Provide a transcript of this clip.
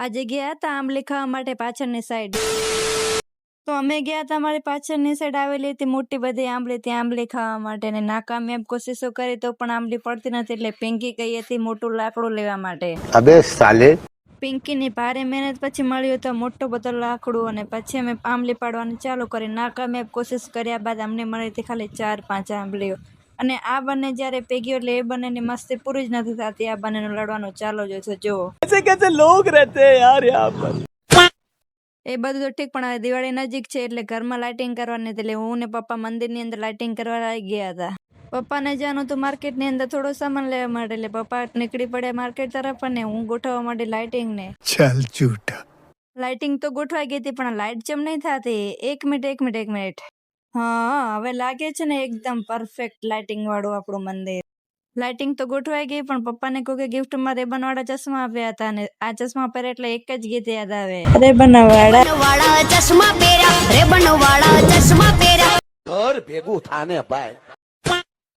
આજે ગયા હતા આંબલી ખાવા માટે પાછળની સાઈડ. તો અમે ગયા હતા, અમારી પાછળની સાઈડ આવેલી હતી મોટી બધી આંબલી, ત્યાં આંબલી ખાવા માટે ને નાકામયાબ કોશિશો કરી તો પણ આંબલી પડતી નથી, એટલે પિંકી ગઈ હતી મોટું લાકડું લેવા માટે. અબે સાલે. પિંકીની ભારે મહેનત પછી મળ્યું તો મોટો બધો લાકડું, અને પછી અમે આંબલી પાડવાનું ચાલુ કરી. નાકામયાબ કોશિશ કર્યા બાદ અમને મળી હતી ખાલી 4-5 આંબલીઓ. અને આ બંને જ્યારે ભેગી એટલે એ બંનેની મસ્તી પૂરી જ નથી થતી, આ બંનેનું લડવાનું ચાલુ જ છે. જો कैसे लोग रहते हैं यार यहाँ पर. એ બધું તો ઠીક, પણ હવે દિવાળી નજીક છે એટલે ઘરમાં લાઇટિંગ કરવાની હતી, એટલે હું ને પપ્પા મંદિરની અંદર લાઇટિંગ કરવા આવી ગયા હતા. પપ્પાને જવાનું હતું માર્કેટની અંદર થોડો સામાન લેવા માટે, એટલે પપ્પા નીકળી પડ્યા માર્કેટ તરફ અને હું ગોઠવવા માટે લાઇટિંગ ને. ચાલ ઝૂઠા. લાઇટિંગ તો ગોઠવાઈ ગઈ હતી પણ લાઇટ જેમ નહીં થતી. એક મિનિટ. હા, હવે લાગે છે ને એકદમ પરફેક્ટ લાઇટિંગ વાળું આપણું મંદિર. લાઇટિંગ તો ગોઠવાઈ ગઈ, પણ પપ્પાને કોઈ ગિફ્ટમાં રેબન વાળા ચશ્મા આપ્યા હતા, અને આ ચશ્મા પહેરે એટલે એક જ ગીત યાદ આવે, રેબન વાળા ચશ્મા પહેર્યા, રેબન વાળા ચશ્મા પહેર્યા. ઘર ભેગું થાને ભાઈ.